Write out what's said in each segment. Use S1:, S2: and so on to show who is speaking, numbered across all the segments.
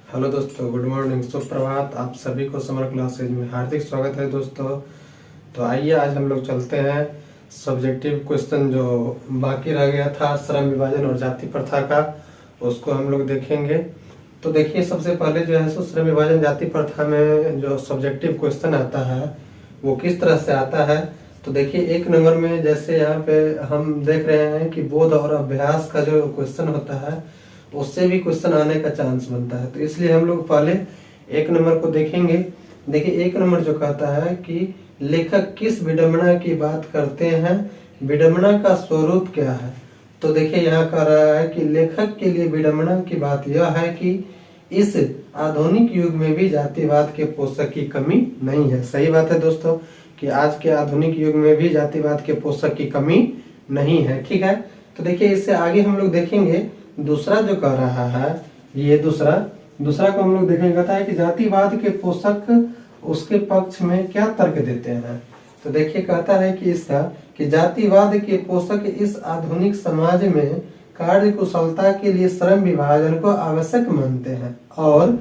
S1: Hello दोस्तों, good morning, सुप्रभात। आप सभी को समर क्लासेज में हार्दिक स्वागत है दोस्तों। तो आइए आज हम लोग चलते हैं सब्जेक्टिव क्वेश्चन जो बाकी रह गया था श्रम विभाजन और जाति प्रथा का, उसको हम लोग देखेंगे। तो देखिए, सबसे पहले जो है सो श्रम विभाजन जाति प्रथा में जो सब्जेक्टिव क्वेश्चन आता है वो किस तरह से आता है। तो देखिए, एक नंबर में जैसे यहाँ पे हम देख रहे हैं कि बोध और अभ्यास का जो क्वेश्चन होता है उससे भी क्वेश्चन आने का चांस बनता है। तो इसलिए हम लोग पहले एक नंबर को देखेंगे। देखिए, एक नंबर जो कहता है कि लेखक किस विडंबना की बात करते हैं, विडंबना का स्वरूप क्या है। तो देखिए, यहाँ कह रहा है कि लेखक के लिए विडंबना की बात यह है कि इस आधुनिक युग में भी जातिवाद के पोषक की कमी नहीं है। सही बात है दोस्तों कि आज के आधुनिक युग में भी जातिवाद के पोषक की कमी नहीं है। ठीक है, तो देखिए इससे आगे हम लोग देखेंगे दूसरा जो कह रहा है, ये दूसरा को हम लोग देखेंगे। कहता है कि जातिवाद के पोषक उसके पक्ष में क्या तर्क देते हैं। तो देखिए, कहता है कि इसका कि जातिवाद के पोषक इस आधुनिक समाज में कार्य कुशलता के लिए श्रम विभाजन को आवश्यक मानते हैं और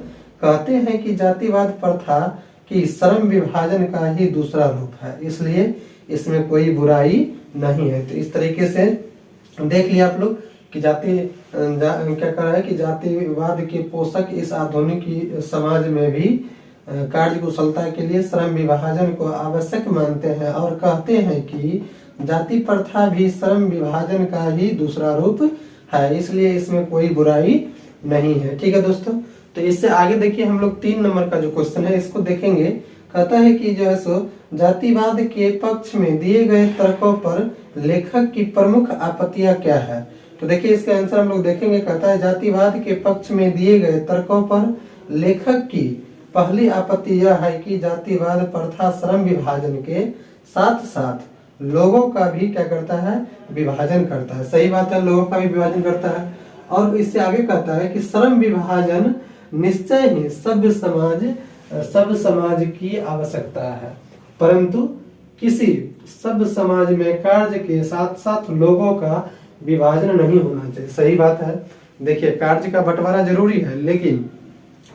S1: कहते हैं कि जातिवाद प्रथा की श्रम विभाजन का ही दूसरा रूप है, इसलिए इसमें कोई बुराई नहीं है। तो इस तरीके से देख लिया आप लोग कि क्या कर रहा है कि जातिवाद के पोषक इस आधुनिक समाज में भी कार्य कुशलता के लिए श्रम विभाजन को आवश्यक मानते हैं और कहते हैं कि जाति प्रथा भी श्रम विभाजन का ही दूसरा रूप है, इसलिए इसमें कोई बुराई नहीं है। ठीक है दोस्तों, तो इससे आगे देखिए हम लोग 3 नंबर का जो क्वेश्चन है इसको देखेंगे। कहता है कि जो है सो जातिवाद के पक्ष में दिए गए तर्कों पर लेखक की प्रमुख आपत्तियां क्या है। तो देखिए इसका आंसर हम लोग देखेंगे। कहता है जातिवाद के पक्ष में दिए गए तर्कों पर लेखक की पहली आपत्ति यह है कि जातिवाद प्रथा श्रम विभाजन के साथ साथ लोगों का भी क्या करता है, विभाजन करता है। सही बात है, लोगों का भी विभाजन करता है। और इससे आगे कहता है कि श्रम विभाजन निश्चय ही सभ्य समाज की आवश्यकता है, परंतु किसी सभ्य समाज में कार्य के साथ साथ लोगों का विभाजन नहीं होना चाहिए। सही बात है। देखिए, कार्य का बंटवारा जरूरी है, लेकिन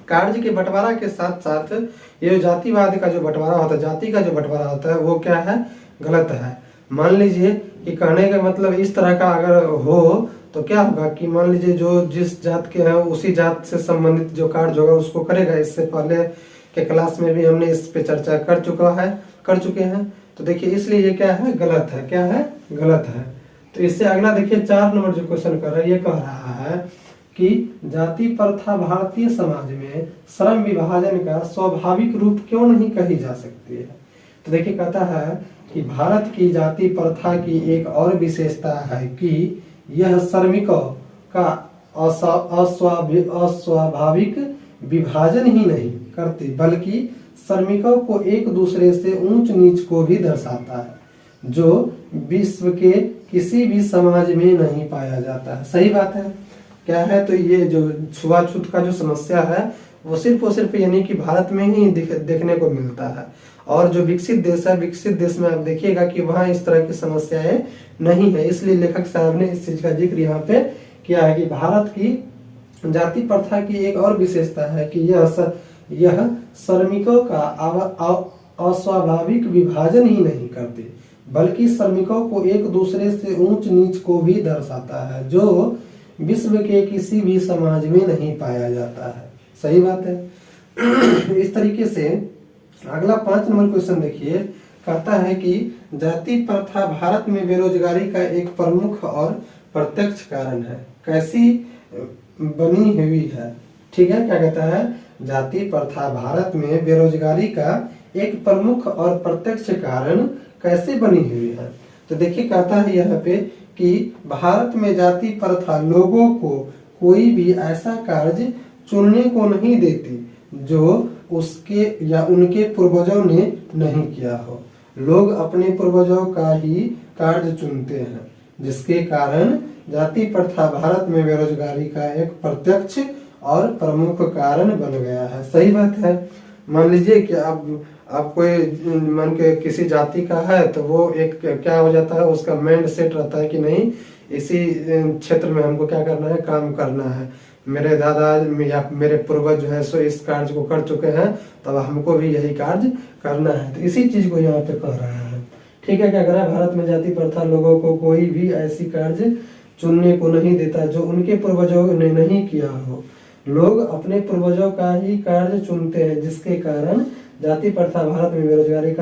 S1: कार्य के बंटवारा के साथ साथ ये जातिवाद का जो बंटवारा होता है, जाति का जो बंटवारा होता है वो क्या है, गलत है। मान लीजिए कि कहने का मतलब इस तरह का अगर हो तो क्या होगा कि मान लीजिए जो जिस जात के हैं उसी जात से संबंधित जो कार्य होगा उसको करेगा। इससे पहले के क्लास में भी हमने इस पे चर्चा कर चुके हैं। तो देखिए, इसलिए ये क्या है, गलत है। क्या है, गलत है। तो इससे अगला देखिए 4 नंबर जो क्वेश्चन कर रहा है, ये कह रहा है कि जाति प्रथा भारतीय समाज में श्रम विभाजन का स्वाभाविक रूप क्यों नहीं कही जा सकती है। तो देखिए, कहता है कि भारत की जाति प्रथा की एक और विशेषता है कि यह श्रमिकों का अस्वाभाविक विभाजन ही नहीं करती, बल्कि श्रमिकों को एक दूसरे से ऊंच नीच को भी दर्शाता है, जो विश्व के किसी भी समाज में नहीं पाया जाता है। सही बात है। क्या है, तो ये जो छुआछूत का जो समस्या है वो सिर्फ यानी कि भारत में ही देखने को मिलता है। और जो विकसित देश है, विकसित देश में आप देखिएगा कि वहाँ इस तरह की समस्याएं नहीं है। इसलिए लेखक साहब ने इस चीज का जिक्र यहाँ पे किया है कि भारत की जाति प्रथा की एक और विशेषता है कि यह श्रमिकों का अस्वाभाविक विभाजन ही नहीं करती, बल्कि श्रमिकों को एक दूसरे से ऊंच नीच को भी दर्शाता है, जो विश्व के किसी भी समाज में नहीं पाया जाता है। सही बात है। इस तरीके से अगला 5 नंबर क्वेश्चन देखिए। कहता है कि जाति प्रथा भारत में बेरोजगारी का एक प्रमुख और प्रत्यक्ष कारण है, कैसी बनी हुई है। ठीक है, क्या कहता है, जाति प्रथा भारत में बेरोजगारी का एक प्रमुख और प्रत्यक्ष कारण कैसे बनी हुई है। तो देखिए, कहता है यहाँ पे कि भारत में जाति प्रथा लोगों को कोई भी ऐसा कार्य चुनने को नहीं देती जो उसके या उनके पूर्वजों ने नहीं किया हो। लोग अपने पूर्वजों का ही कार्य चुनते हैं, जिसके कारण जाति प्रथा भारत में बेरोजगारी का एक प्रत्यक्ष और प्रमुख कारण बन गया है। सही बात है। मान लीजिए कि आप कोई मान के किसी जाति का है तो वो एक क्या हो जाता है, उसका माइंड सेट रहता है कि नहीं इसी क्षेत्र में हमको क्या करना है, काम करना है। मेरे दादा या मेरे पूर्वज जो है सो इस कार्य को कर चुके हैं, तब हमको भी यही कार्य करना है। तो इसी चीज को यहाँ पे कह रहा है। ठीक है, क्या कह रहा है, भारत में जाति प्रथा लोगों को कोई भी ऐसी कार्य चुनने को नहीं देता जो उनके पूर्वजों ने नहीं किया हो। लोग अपने पूर्वजों का ही कार्य चुनते हैं, जिसके कारण जाति प्रथा भारत में बेरोजगारी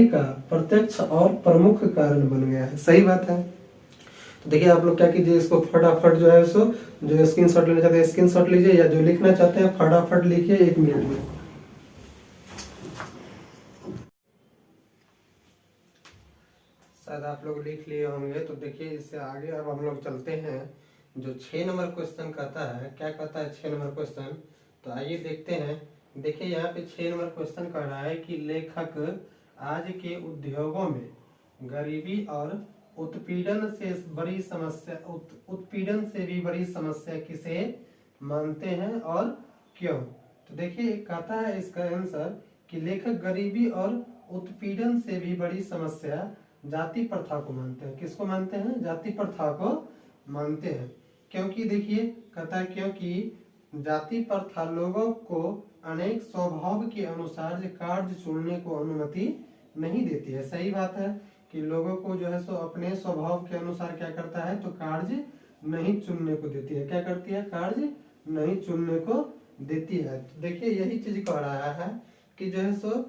S1: का प्रत्यक्ष और प्रमुख कारण बन गया है। सही बात है। तो देखिए आप लोग क्या कीजिए, इसको फटाफट जो है सो जो स्क्रीनशॉट लेना चाहते हैं स्क्रीनशॉट लीजिए, या जो लिखना चाहते हैं फटाफट लिखिए 1 मिनट में। शायद आप लोग लिख लिए होंगे। तो देखिए इससे आगे अब हम लोग चलते हैं। जो 6 नंबर क्वेश्चन कहता है, क्या कहता है 6 नंबर क्वेश्चन, तो आइए देखते हैं। देखिए यहाँ पे 6 नंबर क्वेश्चन कह रहा है कि लेखक आज के उद्योगों में गरीबी और उत्पीड़न से भी बड़ी समस्या किसे मानते हैं और क्यों। तो देखिए कहता है इसका आंसर कि लेखक गरीबी और उत्पीड़न से भी बड़ी समस्या जाति प्रथा को मानते हैं। किसको मानते हैं, जाति प्रथा को मानते हैं। क्योंकि देखिए कहता है क्योंकि जाति प्रथा लोगों को अनेक स्वभाव के अनुसार कार्य चुनने को अनुमति नहीं देती है। सही बात है कि लोगों को जो है सो अपने स्वभाव के अनुसार क्या करता है, तो कार्य नहीं चुनने को देती है। क्या करती है, कार्य नहीं चुनने को देती है। तो देखिए यही चीज कह रहा है कि जो है सो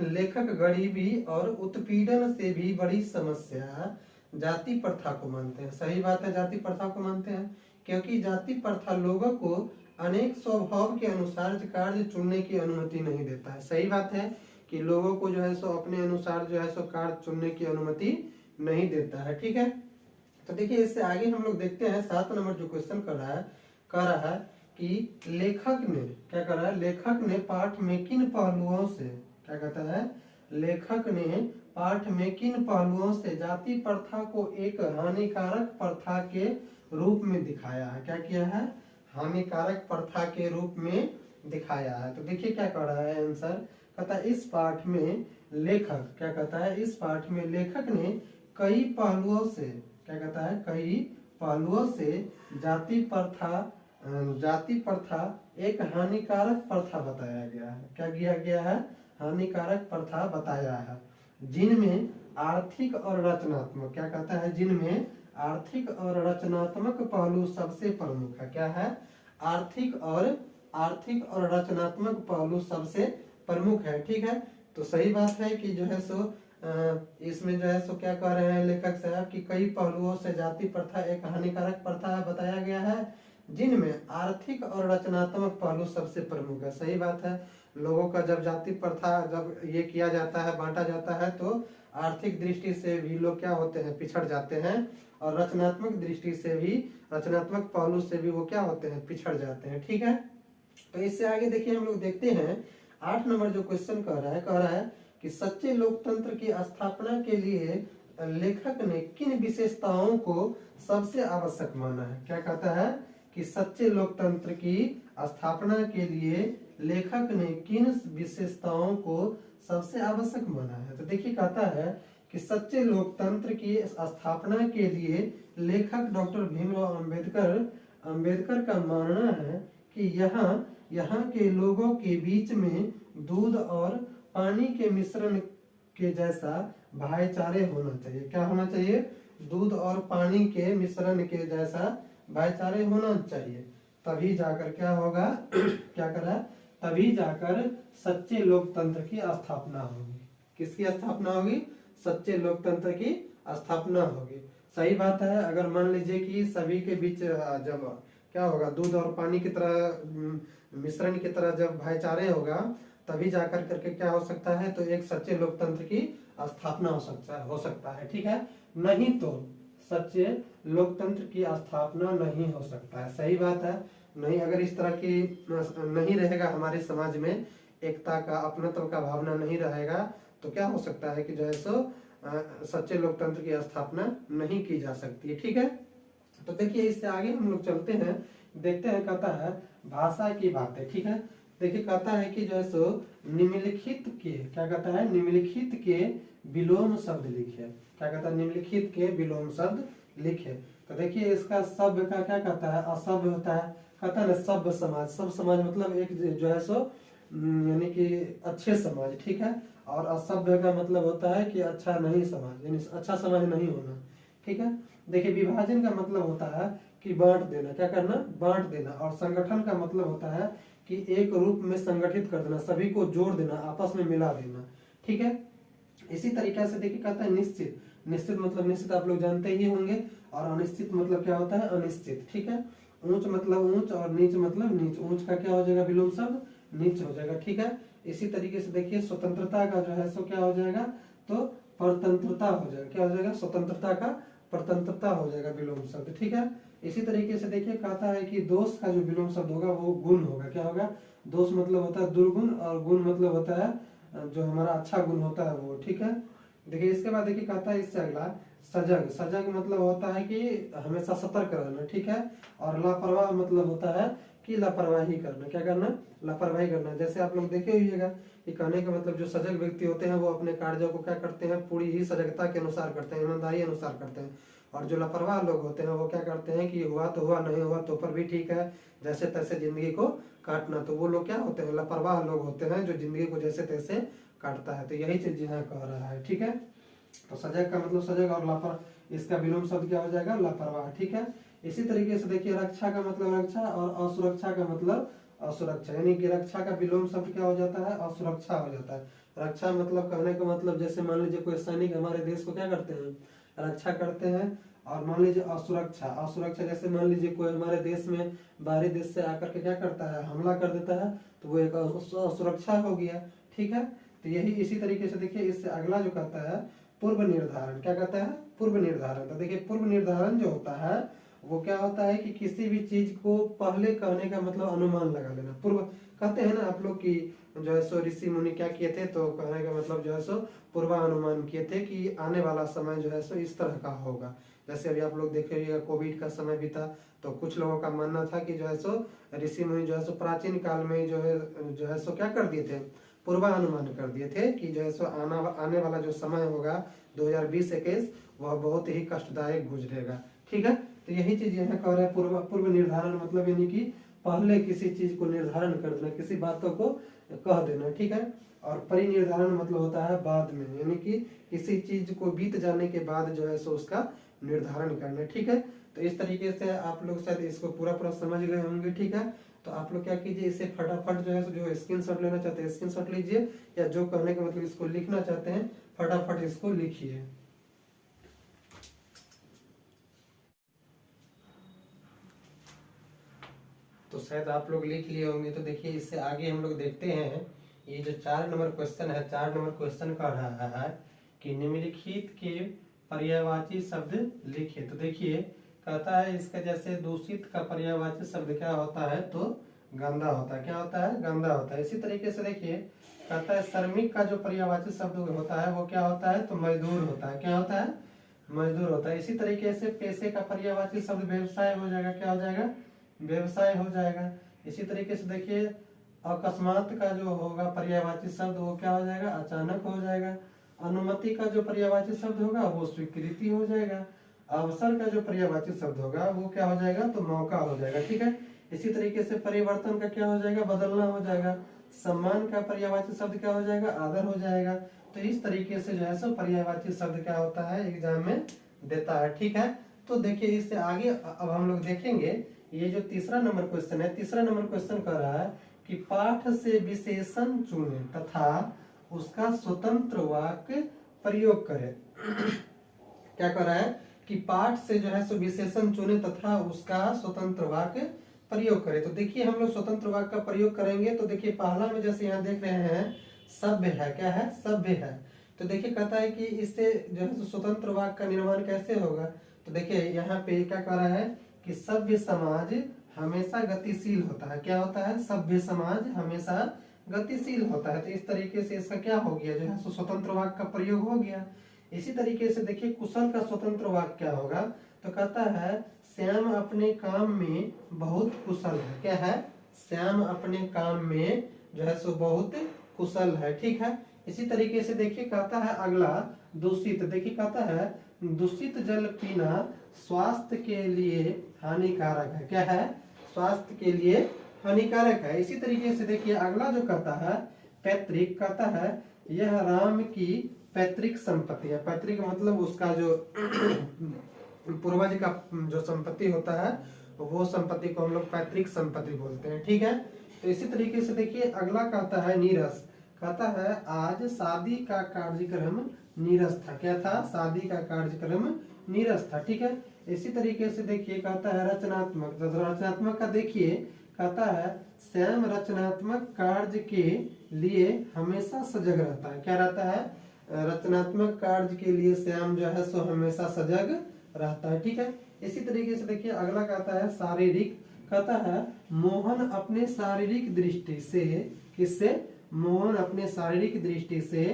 S1: लेखक गरीबी और उत्पीड़न से भी बड़ी समस्या जाति प्रथा को मानते हैं। सही बात है, जाति प्रथा को मानते हैं क्योंकि जाति प्रथा लोगों को अनेक स्वभाव के अनुसार कार्य चुनने की अनुमति नहीं देता है। सही बात है कि लोगों को जो है सो अपने अनुसार जो है सो कार्य चुनने की अनुमति नहीं देता है। ठीक है, तो देखिए इससे आगे हम लोग देखते हैं 7 नंबर जो क्वेश्चन कर रहा है, कह रहा है कि लेखक ने क्या कर रहा है, लेखक ने पाठ में किन पहलुओं से, क्या कहता है, लेखक ने पाठ में किन पहलुओं से जाति प्रथा को एक हानिकारक प्रथा के रूप में दिखाया है। क्या किया है, हानिकारक प्रथा के रूप में दिखाया है। तो देखिए क्या कर रहा है आंसर, कहता है इस पाठ में लेखक, क्या कहता है, इस पाठ में लेखक ने कई पहलुओं से, क्या कहता है, कई पहलुओं से जाति प्रथा एक हानिकारक प्रथा बताया गया है। क्या किया गया है, हानिकारक प्रथा बताया है, जिनमें आर्थिक और रचनात्मक, क्या कहता है, जिनमें आर्थिक और रचनात्मक पहलू सबसे प्रमुख है। क्या है, आर्थिक और रचनात्मक पहलू सबसे प्रमुख है। ठीक है, तो सही बात है कि जो है सो इसमें जो है सो क्या कह रहे हैं लेखक साहब कि कई पहलुओं से जाति प्रथा एक हानिकारक प्रथा बताया गया है, जिनमें आर्थिक और रचनात्मक पहलू सबसे प्रमुख है। सही बात है, लोगों का जब जाति प्रथा जब ये किया जाता है, बांटा जाता है, तो आर्थिक दृष्टि से भी लोग क्या होते हैं, पिछड़ जाते हैं, और रचनात्मक दृष्टि से भी, रचनात्मक पहलू से भी वो क्या होते हैं, पिछड़ जाते हैं। ठीक है, तो इससे आगे देखिए हम लोग देखते हैं 8 नंबर जो क्वेश्चन कह रहा है कि सच्चे लोकतंत्र की स्थापना के लिए लेखक ने किन विशेषताओं को सबसे आवश्यक माना है। क्या कहता है कि सच्चे लोकतंत्र की स्थापना के लिए लेखक ने किन विशेषताओं को सबसे आवश्यक माना है। तो देखिए कहता है कि सच्चे लोकतंत्र की स्थापना के लिए लेखक डॉक्टर भीमराव अंबेडकर का मानना है कि यहाँ के लोगों के बीच में दूध और पानी के मिश्रण के जैसा भाईचारे होना चाहिए। क्या होना चाहिए, दूध और पानी के मिश्रण के जैसा भाईचारे होना चाहिए, तभी जाकर क्या होगा क्या करा, तभी जाकर सच्चे लोकतंत्र की स्थापना होगी। किसकी स्थापना होगी, सच्चे लोकतंत्र की स्थापना होगी। सही बात है, अगर मान लीजिए कि सभी के बीच जब क्या होगा, दूध और पानी की तरह मिश्रण की तरह जब भाईचारे होगा, तभी जाकर करके क्या हो सकता है, तो एक सच्चे लोकतंत्र की स्थापना हो सकता है। ठीक है, नहीं तो सच्चे लोकतंत्र की स्थापना नहीं हो सकता है। सही बात है, नहीं अगर इस तरह की नहीं रहेगा हमारे समाज में, एकता का, अपनत्व का भावना नहीं रहेगा, तो क्या हो सकता है कि जो है सो सच्चे लोकतंत्र की स्थापना नहीं की जा सकती है। ठीक है, तो देखिए इससे आगे हम लोग चलते हैं, देखते हैं, कहता है भाषा की बातें। ठीक है, देखिए कहता है कि जो है सो निम्नलिखित के, क्या कहता है, निम्नलिखित के विलोम शब्द लिखे। क्या कहता है, निम्नलिखित के विलोम शब्द लिखे। तो देखिए इसका सभ्य का क्या कहता है, असभ्य होता है, कहता है ना सभ्य समाज। सभ्य समाज मतलब एक जो है सो यानी कि अच्छे समाज, ठीक है। और असभ्य का मतलब होता है कि अच्छा नहीं समाज, यानी अच्छा समाज नहीं होना, ठीक है। देखिए विभाजन का मतलब होता है कि बांट देना, क्या करना, बांट देना। और संगठन का मतलब होता है कि एक रूप में संगठित कर देना, सभी को जोड़ देना, आपस में मिला देना, ठीक है। इसी तरीके से देखिए कहता है निश्चित। निश्चित मतलब निश्चित आप लोग जानते ही होंगे। और अनिश्चित मतलब क्या होता है, अनिश्चित, ठीक है। ऊंच मतलब ऊंच और नीच मतलब नीच। ऊंच का क्या हो जाएगा, विलोम शब्द नीच हो जाएगा, ठीक है। इसी तरीके से देखिए स्वतंत्रता का जो है सो क्या हो जाएगा, तो परतंत्रता हो जाएगा। क्या हो जाएगा, स्वतंत्रता का परतंत्रता हो जाएगा विलोम शब्द, ठीक है। इसी तरीके से देखिए कहता है कि दोष का जो विलोम शब्द होगा वो गुण होगा। क्या होगा, दोष मतलब होता है दुर्गुण और गुण मतलब होता है जो हमारा अच्छा गुण होता है वो, ठीक है। देखिए इसके बाद देखिए कहता है इससे अगला सजग। सजग मतलब होता है कि हमेशा सतर्क रहना, ठीक है। और लापरवाह मतलब होता है कि लापरवाही करना। क्या करना, लापरवाही करना। जैसे आप लोग देखे होइएगा कि कहने का मतलब जो सजग व्यक्ति होते हैं वो अपने कार्यों को क्या करते हैं, पूरी ही सजगता के अनुसार करते हैं, ईमानदारी अनुसार करते हैं। और जो लापरवाह लोग होते हैं वो क्या करते हैं कि हुआ तो हुआ, नहीं हुआ तो पर भी ठीक है, जैसे तैसे जिंदगी को काटना। तो वो लोग क्या होते हैं, लापरवाह लोग होते हैं जो जिंदगी को जैसे तैसे काटता है। तो यही चीज यहाँ कह रहा है, ठीक है। तो सजग का मतलब सजग और लापर, इसका विलोम शब्द क्या हो जाएगा, लापरवाह, ठीक है। इसी तरीके से देखिए रक्षा का मतलब रक्षा और असुरक्षा का मतलब असुरक्षा, यानी कि रक्षा का विलोम शब्द क्या हो जाता है, असुरक्षा हो जाता है। रक्षा मतलब कहने का मतलब जैसे मान लीजिए कोई सैनिक हमारे देश को क्या करते हैं, रक्षा करते हैं। और मान लीजिए असुरक्षा, असुरक्षा जैसे मान लीजिए कोई हमारे देश में बाहरी देश से आकर के क्या करता है, हमला कर देता है, तो वो एक असुरक्षा हो गया, ठीक है। तो यही इसी तरीके से देखिए इससे अगला जो कहता है पूर्व निर्धारण। क्या कहता है, पूर्व निर्धारण। तो देखिए पूर्व निर्धारण जो होता है वो क्या होता है कि किसी भी चीज को पहले कहने का मतलब अनुमान लगा लेना। पूर्व कहते हैं ना आप लोग कि जो है सो ऋषि मुनि क्या किए थे, तो कहने का मतलब जो है सो पूर्वानुमान किए थे कि आने वाला समय जो है सो इस तरह का होगा। जैसे अभी आप लोग देखे होइएगा कोविड का समय बीता, तो कुछ लोगों का मानना था कि जो है सो ऋषि मुनि जो है सो प्राचीन काल में जो है सो क्या कर दिए थे, पूर्वानुमान कर दिए थे कि जो है सो आने वाला जो समय होगा 2020-21 वह बहुत ही कष्टदायक गुजरेगा, ठीक है। तो यही चीज यहाँ कह रहा है पूर्व पूर्व निर्धारण मतलब यानी कि पहले किसी चीज को निर्धारण कर देना, किसी बातों को कह देना, ठीक है। और परिनिर्धारण मतलब होता है बाद में, यानी कि किसी चीज को बीत जाने के बाद जो है सो उसका निर्धारण करना, ठीक है। तो इस तरीके से आप लोग शायद इसको पूरा पूरा समझ गए होंगे, ठीक है। तो आप लोग क्या कीजिए, इसे फटाफट जो है जो स्क्रीनशॉट लेना चाहते हैं स्क्रीनशॉट लीजिए, या जो कहने का मतलब इसको लिखना चाहते हैं फटाफट इसको लिखिए। तो शायद आप लोग लिख लिए होंगे। तो देखिए इससे आगे हम लोग देखते हैं, ये जो 4 नंबर क्वेश्चन है, 4 नंबर क्वेश्चन कर रहा है कि निम्नलिखित के पर्यायवाची शब्द लिखिए। तो देखिए कहता है इसका जैसे दूषित का पर्यायवाची शब्द क्या होता है, तो गंदा होता है। क्या होता है, गंदा होता है। इसी तरीके से देखिए कहता है श्रमिक का जो पर्यायवाची शब्द होता है वो क्या होता है, तो मजदूर होता है। क्या होता है, मजदूर होता है। इसी तरीके से पेशे का पर्यायवाची शब्द व्यवसाय हो जाएगा। क्या हो जाएगा, व्यवसाय हो जाएगा। इसी तरीके से देखिए अकस्मात का जो होगा पर्यायवाची शब्द वो क्या हो जाएगा, अचानक हो जाएगा। अनुमति का जो पर्यायवाची शब्द होगा वो स्वीकृति हो जाएगा। अवसर का जो पर्यायवाची शब्द होगा वो क्या हो जाएगा, तो मौका हो जाएगा, ठीक है। इसी तरीके से परिवर्तन का क्या हो जाएगा, बदलना हो जाएगा। सम्मान का पर्यायवाची शब्द क्या हो जाएगा, आदर हो जाएगा। तो इस तरीके से जो है सो पर्यायवाची शब्द क्या होता है, एग्जाम में देता है, ठीक है। तो देखिए इससे आगे अब हम लोग देखेंगे, ये जो तीसरा नंबर क्वेश्चन है, तीसरा नंबर क्वेश्चन कह रहा है कि पाठ से विशेषण चुने तथा उसका स्वतंत्र वाक्य प्रयोग करें। क्या कर रहा है कि पाठ से जो है सो विशेषण चुने तथा उसका स्वतंत्र वाक्य प्रयोग करें। तो देखिए हम लोग स्वतंत्र वाक्य का प्रयोग करेंगे। तो देखिए पहला में जैसे यहाँ देख रहे हैं सभ्य है, क्या है, सभ्य है। तो देखिए कहता है कि इससे जो है स्वतंत्र वाक्य का निर्माण कैसे होगा। तो देखिए यहाँ पे क्या कह रहा है कि सभ्य समाज हमेशा गतिशील होता है। क्या होता है, सभ्य समाज हमेशा गतिशील होता है। तो इस तरीके से इसका क्या हो गया, जो है स्वतंत्र वाक्य का प्रयोग हो गया। इसी तरीके से देखिए कुशल का स्वतंत्र वाक्य क्या होगा, तो कहता है श्याम अपने काम में बहुत कुशल है। क्या है, श्याम अपने काम में जो है सो बहुत कुशल है, ठीक है। इसी तरीके से देखिए कहता है अगला दूषित। देखिए कहता है दूषित जल पीना स्वास्थ्य के लिए हानिकारक है। क्या है? स्वास्थ्य के लिए हानिकारक है। इसी तरीके से देखिए अगला जो कहता है पैतृक, कहता है यह राम की पैतृक संपत्ति है। पैतृक मतलब उसका जो पूर्वज का जो संपत्ति होता है वो संपत्ति को हम लोग पैतृक संपत्ति बोलते हैं। ठीक है, तो इसी तरीके से देखिए अगला कहता है नीरस, कहता है आज शादी का कार्यक्रम नीरस था। क्या था? शादी का कार्यक्रम नीरस था। ठीक है, इसी तरीके से देखिए कहता है रचनात्मक, रचनात्मक का देखिए कहता है श्याम रचनात्मक कार्य के लिए हमेशा सजग रहता है। क्या रहता है? रचनात्मक कार्य के लिए श्याम जो है सो हमेशा सजग रहता है। ठीक है, इसी तरीके से देखिए अगला कहता है शारीरिक, कहता है मोहन अपने शारीरिक दृष्टि से, किससे? मोहन अपने शारीरिक दृष्टि से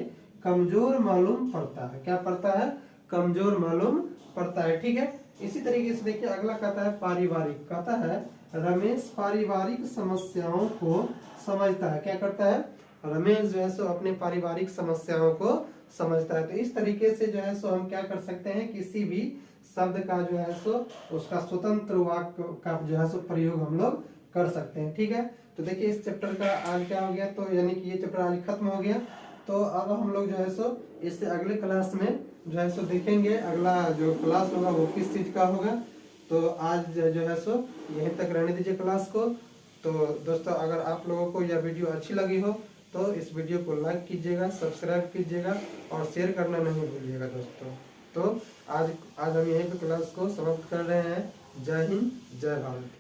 S1: कमजोर मालूम पड़ता है। क्या पड़ता है? कमजोर मालूम पड़ता है। ठीक है, इसी तरीके से देखिए अगला कहता है पारिवारिक, कहता है रमेश पारिवारिक समस्याओं को समझता है। क्या करता है? रमेश जो है सो अपने पारिवारिक समस्याओं को समझता है। तो इस तरीके से जो है सो हम क्या कर सकते हैं, किसी भी शब्द का जो है सो उसका स्वतंत्र वाक्य का जो है सो प्रयोग हम लोग कर सकते हैं। ठीक है, तो देखिए इस चैप्टर का आज क्या हो गया, तो यानी कि ये चैप्टर आज खत्म हो गया। तो अब हम लोग जो है सो इससे अगले क्लास में जो है सो देखेंगे अगला जो क्लास होगा वो किस चीज का होगा। तो आज जो है सो यहीं तक रहने दीजिए क्लास को। तो दोस्तों अगर आप लोगों को यह वीडियो अच्छी लगी हो तो इस वीडियो को लाइक कीजिएगा, सब्सक्राइब कीजिएगा और शेयर करना नहीं भूलिएगा दोस्तों। तो आज हम यहीं पे क्लास को समाप्त कर रहे हैं। जय हिंद, जय भारत।